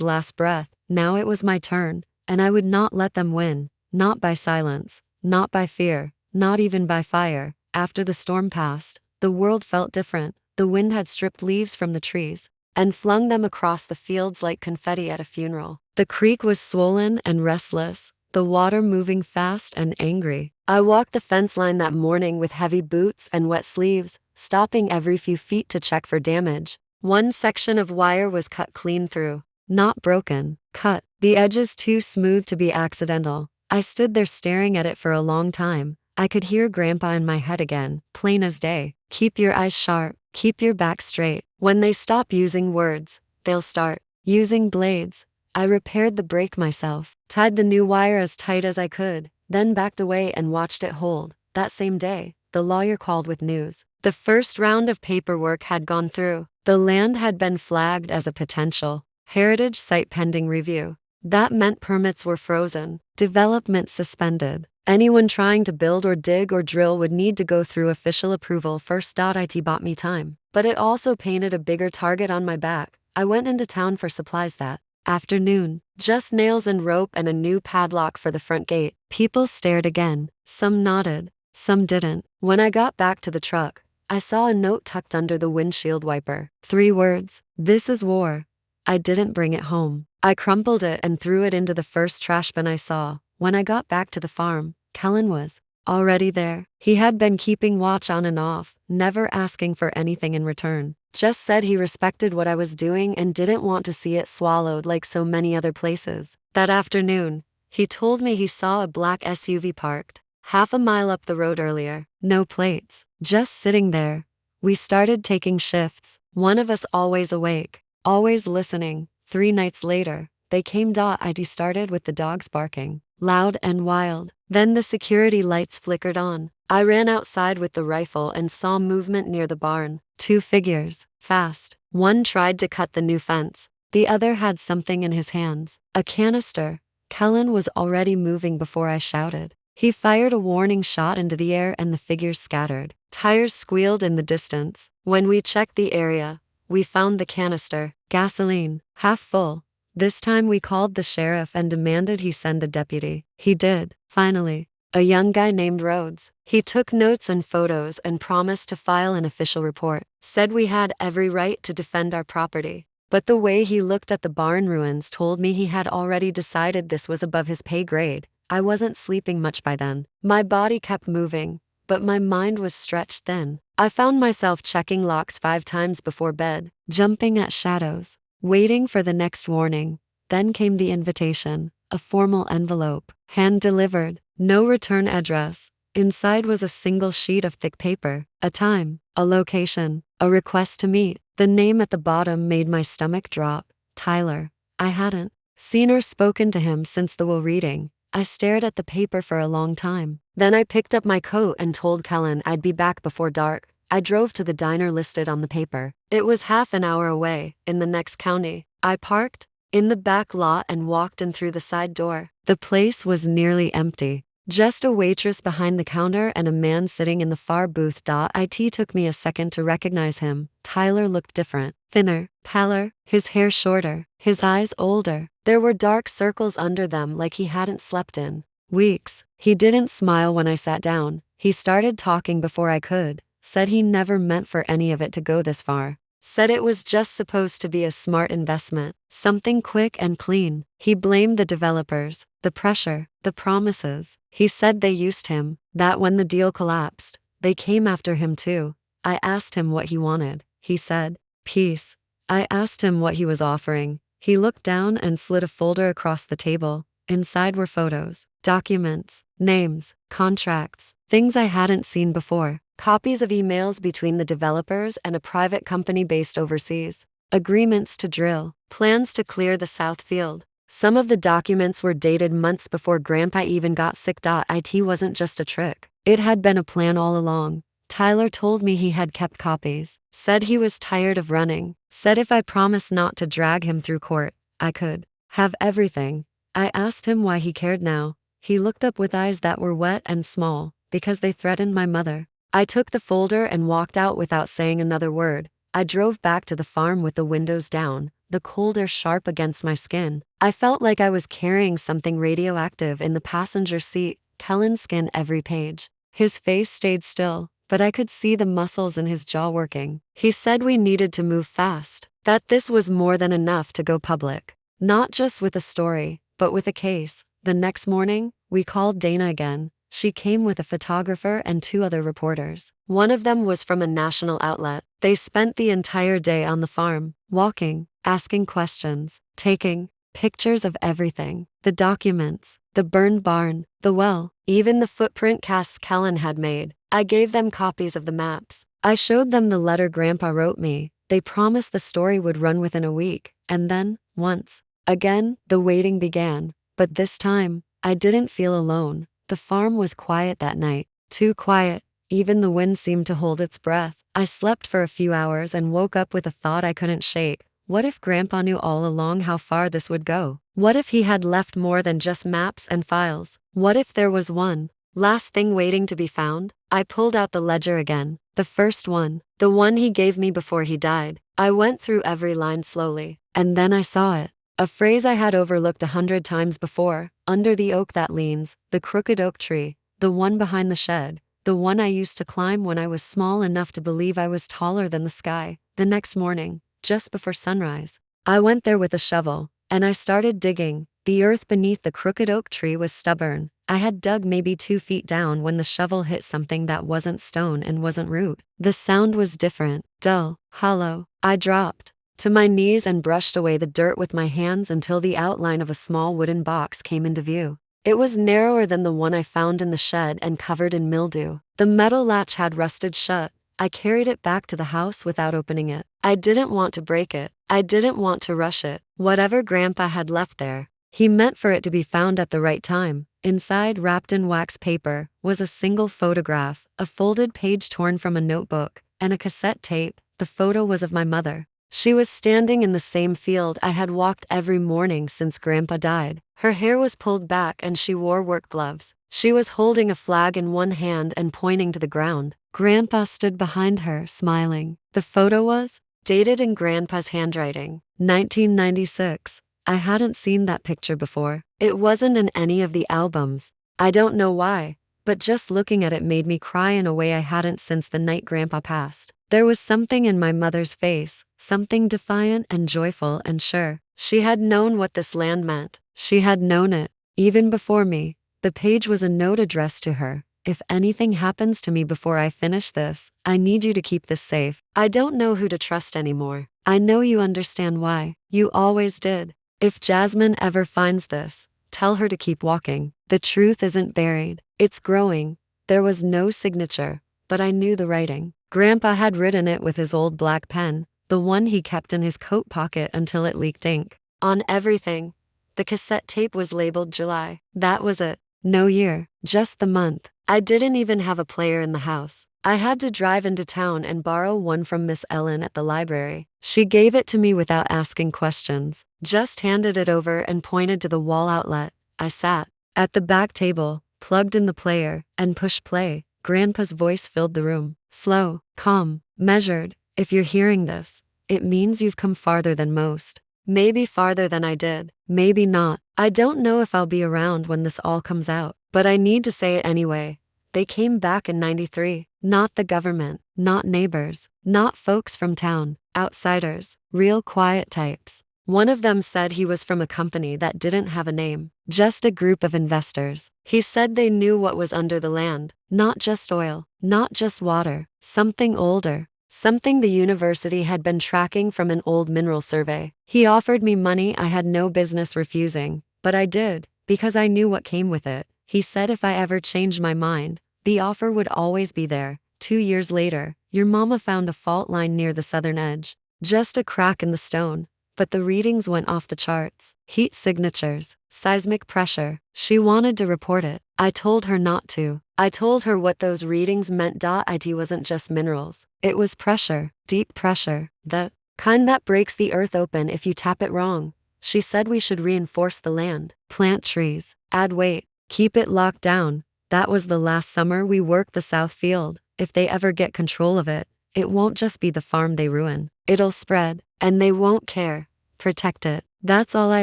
A: last breath. Now it was my turn, and I would not let them win. Not by silence, not by fear, not even by fire. After the storm passed, the world felt different. The wind had stripped leaves from the trees and flung them across the fields like confetti at a funeral. The creek was swollen and restless, the water moving fast and angry. I walked the fence line that morning with heavy boots and wet sleeves, stopping every few feet to check for damage. One section of wire was cut clean through. Not broken, cut. The edges too smooth to be accidental. I stood there staring at it for a long time. I could hear Grandpa in my head again, plain as day. Keep your eyes sharp, keep your back straight. When they stop using words, they'll start using blades. I repaired the break myself, tied the new wire as tight as I could, then backed away and watched it hold. That same day, the lawyer called with news. The first round of paperwork had gone through. The land had been flagged as a potential heritage site pending review. That meant permits were frozen, development suspended. Anyone trying to build or dig or drill would need to go through official approval first. It bought me time, but it also painted a bigger target on my back. I went into town for supplies that afternoon, just nails and rope and a new padlock for the front gate. People stared again. Some nodded, some didn't. When I got back to the truck, I saw a note tucked under the windshield wiper. 3 words, "This is war." I didn't bring it home. I crumpled it and threw it into the first trash bin I saw. When I got back to the farm, Kellen was already there. He had been keeping watch on and off, never asking for anything in return. Just said he respected what I was doing and didn't want to see it swallowed like so many other places. That afternoon, he told me he saw a black SUV parked half a mile up the road earlier. No plates, just sitting there. We started taking shifts, one of us always awake, always listening. 3 nights later, they came. It started with the dogs barking, loud and wild. Then the security lights flickered on. I ran outside with the rifle and saw movement near the barn. 2 figures, fast. One tried to cut the new fence. The other had something in his hands, a canister. Kellen was already moving before I shouted. He fired a warning shot into the air and the figures scattered. Tires squealed in the distance. When we checked the area, we found the canister, gasoline, half full. This time we called the sheriff and demanded he send a deputy. He did, finally. A young guy named Rhodes. He took notes and photos and promised to file an official report. Said we had every right to defend our property. But the way he looked at the barn ruins told me he had already decided this was above his pay grade. I wasn't sleeping much by then. My body kept moving, but my mind was stretched thin. I found myself checking locks 5 times before bed, jumping at shadows, waiting for the next warning. Then came the invitation, a formal envelope, hand-delivered, no return address. Inside was a single sheet of thick paper, a time, a location, a request to meet. The name at the bottom made my stomach drop. Tyler. I hadn't seen or spoken to him since the will reading. I stared at the paper for a long time. Then I picked up my coat and told Kellen I'd be back before dark. I drove to the diner listed on the paper. It was half an hour away, in the next county. I parked in the back lot and walked in through the side door. The place was nearly empty. Just a waitress behind the counter and a man sitting in the far booth. It took me a second to recognize him. Tyler looked different, thinner, paler, his hair shorter, his eyes older. There were dark circles under them like he hadn't slept in weeks. He didn't smile when I sat down. He started talking before I could. Said he never meant for any of it to go this far. Said it was just supposed to be a smart investment, something quick and clean. He blamed the developers, the pressure, the promises. He said they used him, that when the deal collapsed, they came after him too. I asked him what he wanted. He said, peace. I asked him what he was offering. He looked down and slid a folder across the table. Inside were photos, documents, names, contracts, things I hadn't seen before. Copies of emails between the developers and a private company based overseas. Agreements to drill. Plans to clear the south field. Some of the documents were dated months before Grandpa even got sick. It wasn't just a trick. It had been a plan all along. Tyler told me he had kept copies. Said he was tired of running. Said if I promised not to drag him through court, I could have everything. I asked him why he cared now. He looked up with eyes that were wet and small, because they threatened my mother. I took the folder and walked out without saying another word. I drove back to the farm with the windows down, the cold air sharp against my skin. I felt like I was carrying something radioactive in the passenger seat. Kellen scanned every page. His face stayed still, but I could see the muscles in his jaw working. He said we needed to move fast, that this was more than enough to go public. Not just with a story, but with a case. The next morning, we called Dana again. She came with a photographer and 2 other reporters. One of them was from a national outlet. They spent the entire day on the farm, walking, asking questions, taking pictures of everything. The documents, the burned barn, the well, even the footprint casts Kellen had made. I gave them copies of the maps. I showed them the letter Grandpa wrote me. They promised the story would run within a week. And then, once again, the waiting began. But this time, I didn't feel alone. The farm was quiet that night. Too quiet. Even the wind seemed to hold its breath. I slept for a few hours and woke up with a thought I couldn't shake. What if Grandpa knew all along how far this would go? What if he had left more than just maps and files? What if there was one last thing waiting to be found? I pulled out the ledger again. The first one. The one he gave me before he died. I went through every line slowly. And then I saw it. A phrase I had overlooked 100 times before. Under the oak that leans, the crooked oak tree, the one behind the shed, the one I used to climb when I was small enough to believe I was taller than the sky. The next morning, just before sunrise, I went there with a shovel, and I started digging. The earth beneath the crooked oak tree was stubborn. I had dug maybe 2 feet down when the shovel hit something that wasn't stone and wasn't root. The sound was different, dull, hollow. I dropped to my knees and brushed away the dirt with my hands until the outline of a small wooden box came into view. It was narrower than the one I found in the shed and covered in mildew. The metal latch had rusted shut. I carried it back to the house without opening it. I didn't want to break it. I didn't want to rush it. Whatever Grandpa had left there, he meant for it to be found at the right time. Inside, wrapped in wax paper, was a single photograph, a folded page torn from a notebook, and a cassette tape. The photo was of my mother. She was standing in the same field I had walked every morning since Grandpa died. Her hair was pulled back and she wore work gloves. She was holding a flag in one hand and pointing to the ground. Grandpa stood behind her, smiling. The photo was dated in Grandpa's handwriting, 1996. I hadn't seen that picture before. It wasn't in any of the albums. I don't know why, but just looking at it made me cry in a way I hadn't since the night Grandpa passed. There was something in my mother's face, something defiant and joyful and sure. She had known what this land meant. She had known it, even before me. The page was a note addressed to her. If anything happens to me before I finish this, I need you to keep this safe. I don't know who to trust anymore. I know you understand why. You always did. If Jasmine ever finds this, tell her to keep walking. The truth isn't buried. It's growing. There was no signature, but I knew the writing. Grandpa had written it with his old black pen, the one he kept in his coat pocket until it leaked ink. On everything. The cassette tape was labeled July. That was it. No year, just the month. I didn't even have a player in the house. I had to drive into town and borrow one from Miss Ellen at the library. She gave it to me without asking questions, just handed it over and pointed to the wall outlet. I sat at the back table, plugged in the player, and pushed play. Grandpa's voice filled the room. Slow, calm, measured. If you're hearing this, it means you've come farther than most. Maybe farther than I did. Maybe not. I don't know if I'll be around when this all comes out, but I need to say it anyway. They came back in '93. Not the government, not neighbors, not folks from town, outsiders, real quiet types. One of them said he was from a company that didn't have a name, just a group of investors. He said they knew what was under the land, not just oil, not just water, something older, something the university had been tracking from an old mineral survey. He offered me money I had no business refusing, but I did, because I knew what came with it. He said if I ever changed my mind, the offer would always be there. 2 years later, your mama found a fault line near the southern edge, just a crack in the stone. But the readings went off the charts. Heat signatures, seismic pressure. She wanted to report it. I told her not to. I told her what those readings meant. It wasn't just minerals. It was pressure, deep pressure, the kind that breaks the earth open if you tap it wrong. She said we should reinforce the land, plant trees, add weight, keep it locked down. That was the last summer we worked the south field. If they ever get control of it, It won't just be the farm they ruin. It'll spread, and they won't care. Protect it. That's all I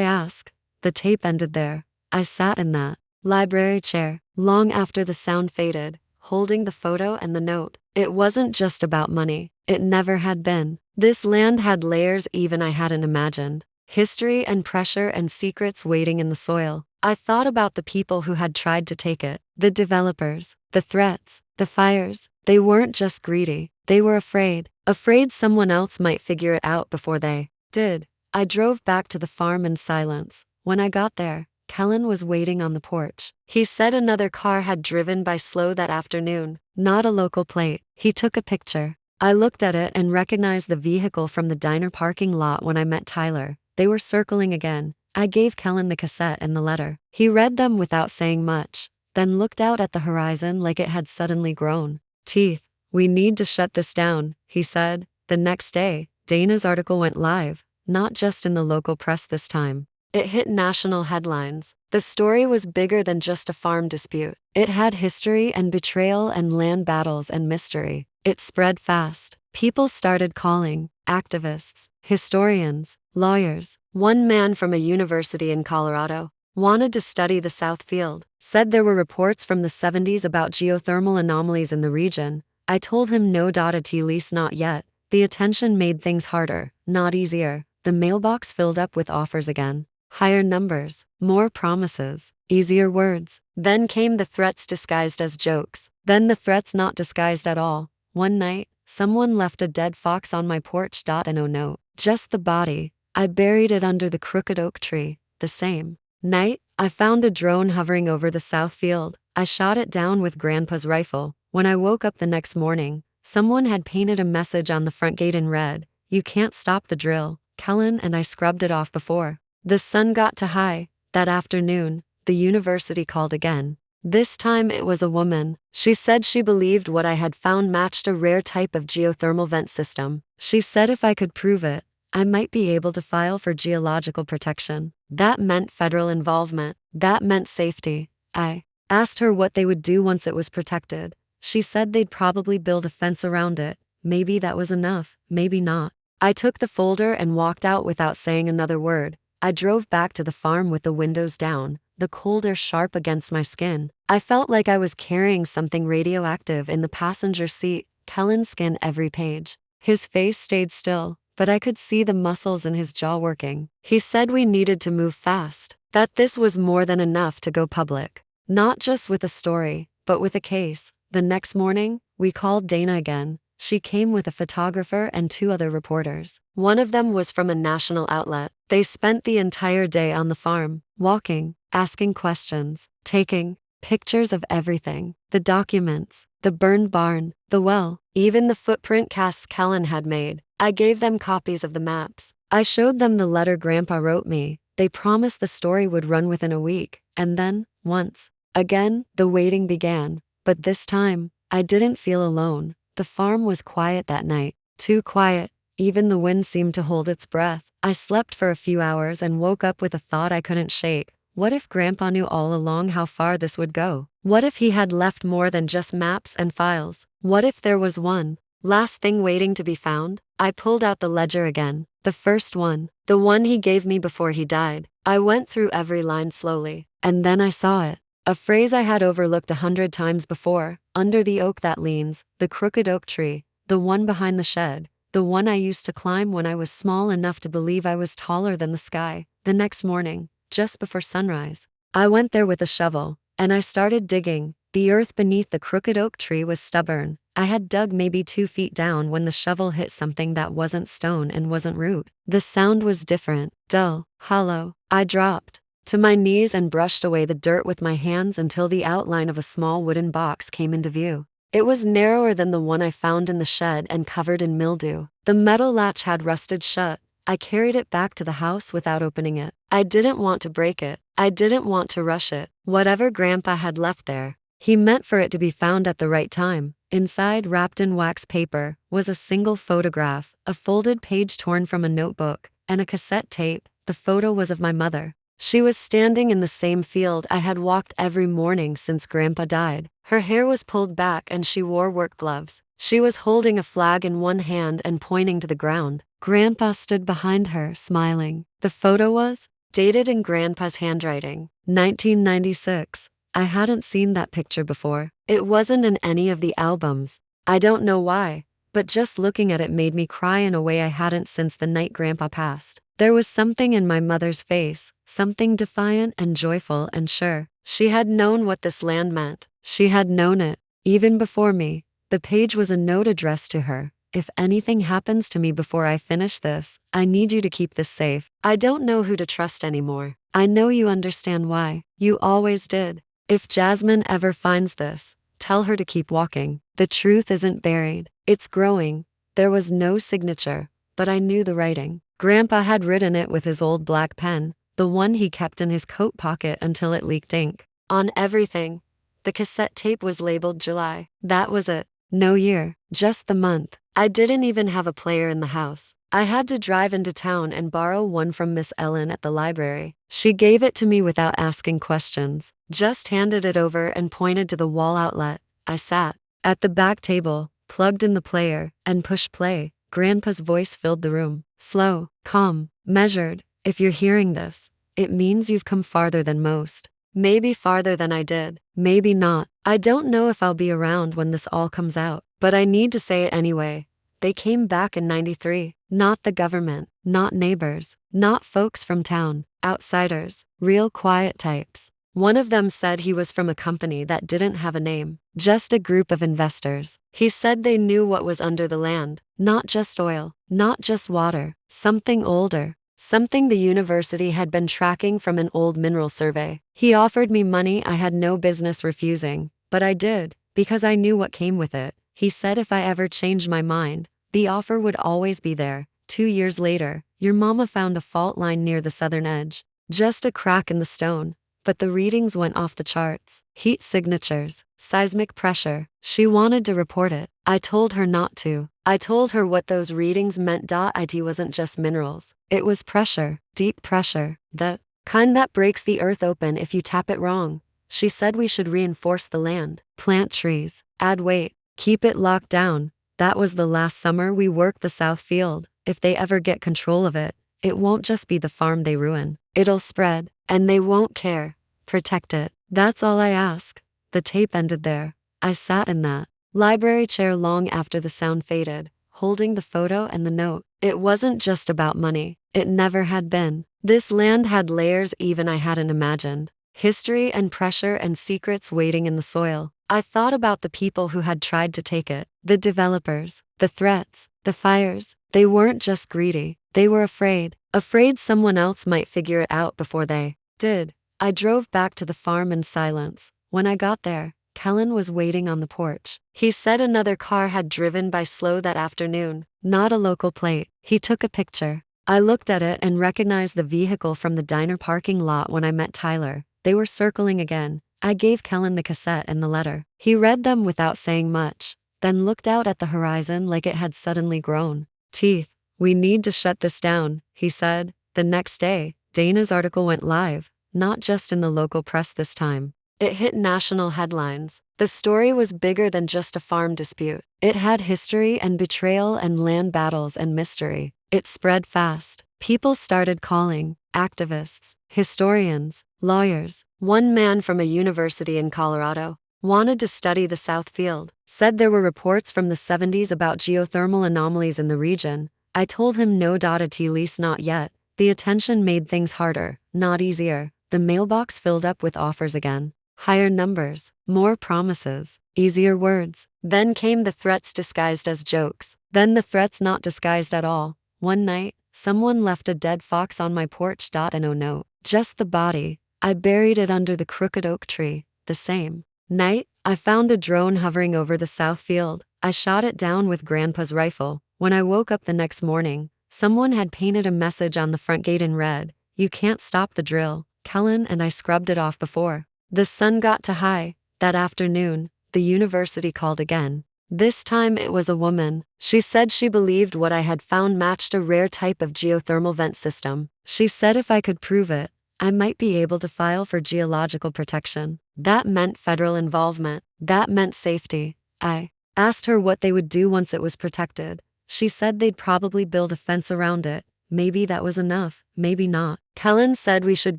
A: ask. The tape ended there. I sat in that library chair, long after the sound faded, holding the photo and the note. It wasn't just about money. It never had been. This land had layers even I hadn't imagined. History and pressure and secrets waiting in the soil. I thought about the people who had tried to take it. The developers, the threats, the fires. They weren't just greedy. They were afraid. Afraid someone else might figure it out before they did. I drove back to the farm in silence. When I got there, Kellen was waiting on the porch. He said another car had driven by slow that afternoon, not a local plate. He took a picture. I looked at it and recognized the vehicle from the diner parking lot when I met Tyler. They were circling again. I gave Kellen the cassette and the letter. He read them without saying much, then looked out at the horizon like it had suddenly grown teeth. We need to shut this down, he said. The next day, Dana's article went live, not just in the local press this time. It hit national headlines. The story was bigger than just a farm dispute. It had history and betrayal and land battles and mystery. It spread fast. People started calling, activists, historians, lawyers. One man from a university in Colorado wanted to study the South Field, said there were reports from the 70s about geothermal anomalies in the region. I told him no, at least not yet. The attention made things harder, not easier. The mailbox filled up with offers again. Higher numbers, more promises, easier words. Then came the threats disguised as jokes. Then the threats not disguised at all. One night, someone left a dead fox on my porch. And oh no, just the body. I buried it under the crooked oak tree. The same night, I found a drone hovering over the South Field. I shot it down with Grandpa's rifle. When I woke up the next morning, someone had painted a message on the front gate in red. You can't stop the drill. Kellen and I scrubbed it off before the sun got too high. That afternoon, the university called again. This time it was a woman. She said she believed what I had found matched a rare type of geothermal vent system. She said if I could prove it, I might be able to file for geological protection. That meant federal involvement. That meant safety. I asked her what they would do once it was protected. She said they'd probably build a fence around it. Maybe that was enough, maybe not. I took the folder and walked out without saying another word. I drove back to the farm with the windows down, the cold air sharp against my skin. I felt like I was carrying something radioactive in the passenger seat. Kellen scanned every page. His face stayed still, but I could see the muscles in his jaw working. He said we needed to move fast, that this was more than enough to go public. Not just with a story, but with a case. The next morning, we called Dana again. She came with a photographer and 2 other reporters. One of them was from a national outlet. They spent the entire day on the farm, walking, asking questions, taking pictures of everything. The documents, the burned barn, the well, even the footprint casts Kellen had made. I gave them copies of the maps. I showed them the letter Grandpa wrote me. They promised the story would run within a week. And then, once again, the waiting began. But this time, I didn't feel alone. The farm was quiet that night. Too quiet. Even the wind seemed to hold its breath. I slept for a few hours and woke up with a thought I couldn't shake. What if Grandpa knew all along how far this would go? What if he had left more than just maps and files? What if there was one last thing waiting to be found? I pulled out the ledger again. The first one. The one he gave me before he died. I went through every line slowly. And then I saw it. A phrase I had overlooked 100 times before. Under the oak that leans, the crooked oak tree, the one behind the shed, the one I used to climb when I was small enough to believe I was taller than the sky. The next morning, just before sunrise, I went there with a shovel, and I started digging. The earth beneath the crooked oak tree was stubborn. I had dug maybe 2 feet down when the shovel hit something that wasn't stone and wasn't root. The sound was different, dull, hollow. I dropped to my knees and brushed away the dirt with my hands until the outline of a small wooden box came into view. It was narrower than the one I found in the shed and covered in mildew. The metal latch had rusted shut. I carried it back to the house without opening it. I didn't want to break it. I didn't want to rush it. Whatever Grandpa had left there, he meant for it to be found at the right time. Inside, wrapped in wax paper, was a single photograph, a folded page torn from a notebook, and a cassette tape. The photo was of my mother. She was standing in the same field I had walked every morning since Grandpa died. Her hair was pulled back and she wore work gloves. She was holding a flag in one hand and pointing to the ground. Grandpa stood behind her, smiling. The photo was dated in Grandpa's handwriting, 1996. I hadn't seen that picture before. It wasn't in any of the albums. I don't know why, but just looking at it made me cry in a way I hadn't since the night Grandpa passed. There was something in my mother's face, something defiant and joyful and sure. She had known what this land meant. She had known it, even before me. The page was a note addressed to her. If anything happens to me before I finish this, I need you to keep this safe. I don't know who to trust anymore. I know you understand why. You always did. If Jasmine ever finds this, tell her to keep walking. The truth isn't buried. It's growing. There was no signature, but I knew the writing. Grandpa had written it with his old black pen, the one he kept in his coat pocket until it leaked ink. On everything. The cassette tape was labeled July. That was it. No year, just the month. I didn't even have a player in the house. I had to drive into town and borrow one from Miss Ellen at the library. She gave it to me without asking questions, just handed it over and pointed to the wall outlet. I sat at the back table, plugged in the player, and pushed play. Grandpa's voice filled the room. Slow, calm, measured. If you're hearing this, it means you've come farther than most. Maybe farther than I did, maybe not. I don't know if I'll be around when this all comes out, but I need to say it anyway. They came back in '93. Not the government, not neighbors, not folks from town, outsiders, real quiet types. One of them said he was from a company that didn't have a name, just a group of investors. He said they knew what was under the land, not just oil, not just water, something older. Something the university had been tracking from an old mineral survey. He offered me money I had no business refusing, but I did, because I knew what came with it. He said if I ever changed my mind, the offer would always be there. 2 years later, your mama found a fault line near the southern edge. Just a crack in the stone, but the readings went off the charts. Heat signatures, seismic pressure. She wanted to report it. I told her not to. I told her what those readings meant. It wasn't just minerals. It was pressure, deep pressure, the kind that breaks the earth open if you tap it wrong. She said we should reinforce the land, plant trees, add weight, keep it locked down. That was the last summer we worked the south field. If they ever get control of it, it won't just be the farm they ruin. It'll spread, and they won't care. Protect it. That's all I ask. The tape ended there. I sat in that library chair long after the sound faded, holding the photo and the note. It wasn't just about money. It never had been. This land had layers even I hadn't imagined. History and pressure and secrets waiting in the soil. I thought about the people who had tried to take it. The developers, the threats, the fires. They weren't just greedy. They were afraid. Afraid someone else might figure it out before they did. I drove back to the farm in silence. When I got there, Kellen was waiting on the porch. He said another car had driven by slow that afternoon, not a local plate. He took a picture. I looked at it and recognized the vehicle from the diner parking lot when I met Tyler. They were circling again. I gave Kellen the cassette and the letter. He read them without saying much, then looked out at the horizon like it had suddenly grown teeth. We need to shut this down, he said. The next day, Dana's article went live, not just in the local press this time. It hit national headlines. The story was bigger than just a farm dispute. It had history and betrayal and land battles and mystery. It spread fast. People started calling, activists, historians, lawyers. One man from a university in Colorado wanted to study the South Field, said there were reports from the 70s about geothermal anomalies in the region. I told him no. At least not yet. The attention made things harder, not easier. The mailbox filled up with offers again. Higher numbers, more promises, easier words. Then came the threats disguised as jokes. Then the threats not disguised at all. One night, someone left a dead fox on my porch. And oh no, just the body. I buried it under the crooked oak tree. The same night, I found a drone hovering over the south field. I shot it down with Grandpa's rifle. When I woke up the next morning, someone had painted a message on the front gate in red. You can't stop the drill. Kellen and I scrubbed it off before the sun got too high. That afternoon, the university called again. This time it was a woman. She said she believed what I had found matched a rare type of geothermal vent system. She said if I could prove it, I might be able to file for geological protection. That meant federal involvement. That meant safety. I Asked her what they would do once it was protected. She said they'd probably build a fence around it. Maybe that was enough, maybe not. Kellen said we should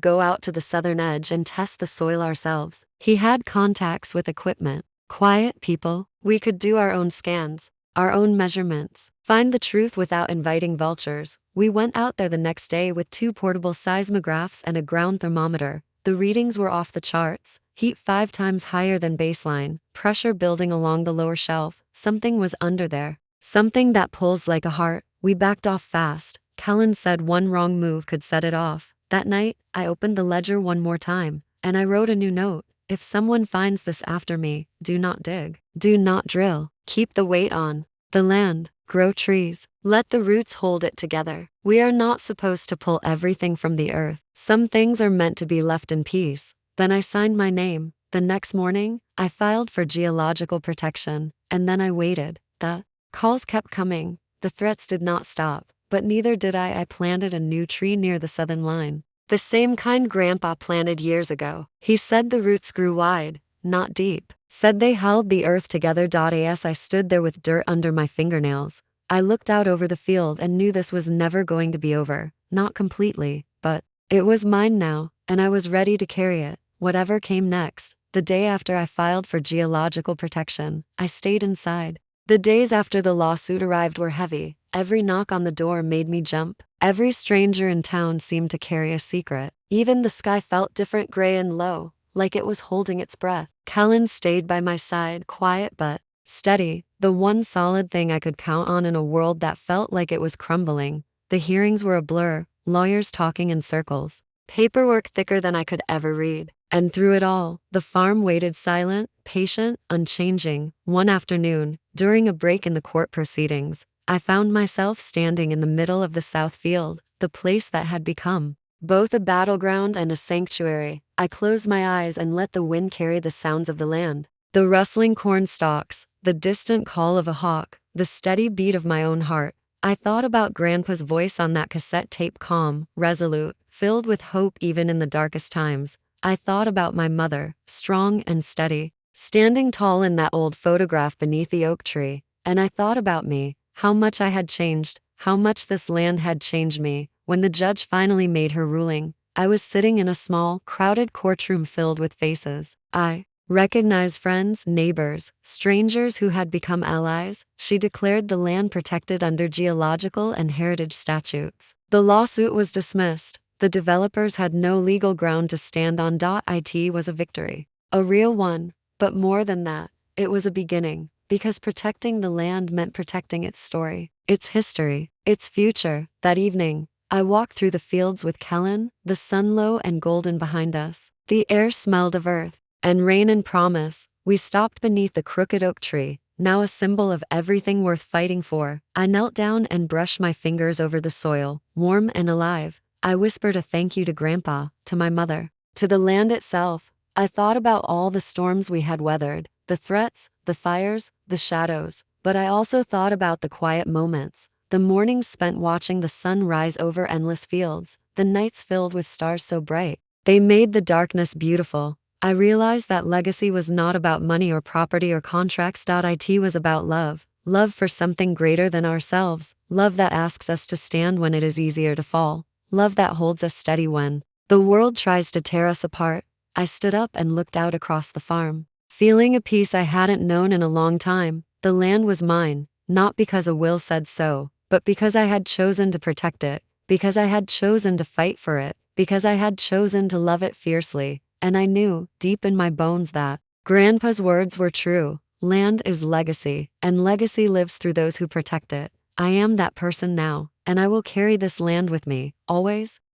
A: go out to the southern edge and test the soil ourselves. He had contacts with equipment. Quiet people. We could do our own scans, our own measurements, find the truth without inviting vultures. We went out there the next day with 2 portable seismographs and a ground thermometer. The readings were off the charts. Heat 5 times higher than baseline, pressure building along the lower shelf. Something was under there. Something that pulls like a heart. We backed off fast. Kellen said one wrong move could set it off. That night, I opened the ledger one more time, and I wrote a new note. If someone finds this after me, do not dig. Do not drill. Keep the weight on the land. Grow trees. Let the roots hold it together. We are not supposed to pull everything from the earth. Some things are meant to be left in peace. Then I signed my name. The next morning, I filed for geological protection, and then I waited. The calls kept coming. The threats did not stop, but neither did I. I planted a new tree near the southern line. The same kind Grandpa planted years ago. He said the roots grew wide, not deep. Said they held the earth together. As I stood there with dirt under my fingernails, I looked out over the field and knew this was never going to be over. Not completely, but it was mine now, and I was ready to carry it, whatever came next. The day after I filed for geological protection, I stayed inside. The days after the lawsuit arrived were heavy. Every knock on the door made me jump. Every stranger in town seemed to carry a secret. Even the sky felt different, gray and low, like it was holding its breath. Kellen stayed by my side, quiet but steady, the one solid thing I could count on in a world that felt like it was crumbling. The hearings were a blur, lawyers talking in circles, paperwork thicker than I could ever read. And through it all, the farm waited silent, patient, unchanging. One afternoon, during a break in the court proceedings, I found myself standing in the middle of the south field, the place that had become both a battleground and a sanctuary. I closed my eyes and let the wind carry the sounds of the land. The rustling corn stalks, the distant call of a hawk, the steady beat of my own heart. I thought about Grandpa's voice on that cassette tape, calm, resolute, filled with hope even in the darkest times. I thought about my mother, strong and steady, standing tall in that old photograph beneath the oak tree. And I thought about me, how much I had changed, how much this land had changed me. When the judge finally made her ruling, I was sitting in a small, crowded courtroom filled with faces. I recognized friends, neighbors, strangers who had become allies. She declared the land protected under geological and heritage statutes. The lawsuit was dismissed. The developers had no legal ground to stand on. It was a victory. A real one. But more than that, it was a beginning. Because protecting the land meant protecting its story, its history, its future. That evening, I walked through the fields with Kellen, the sun low and golden behind us. The air smelled of earth and rain and promise. We stopped beneath the crooked oak tree, now a symbol of everything worth fighting for. I knelt down and brushed my fingers over the soil, warm and alive. I whispered a thank you to Grandpa, to my mother, to the land itself. I thought about all the storms we had weathered, the threats, the fires, the shadows, but I also thought about the quiet moments. The mornings spent watching the sun rise over endless fields, the nights filled with stars so bright they made the darkness beautiful. I realized that legacy was not about money or property or contracts. It was about love. Love for something greater than ourselves. Love that asks us to stand when it is easier to fall. Love that holds us steady when the world tries to tear us apart. I stood up and looked out across the farm, feeling a peace I hadn't known in a long time. The land was mine, not because a will said so, but because I had chosen to protect it, because I had chosen to fight for it, because I had chosen to love it fiercely. And I knew, deep in my bones, that Grandpa's words were true. Land is legacy, and legacy lives through those who protect it. I am that person now, and I will carry this land with me, always.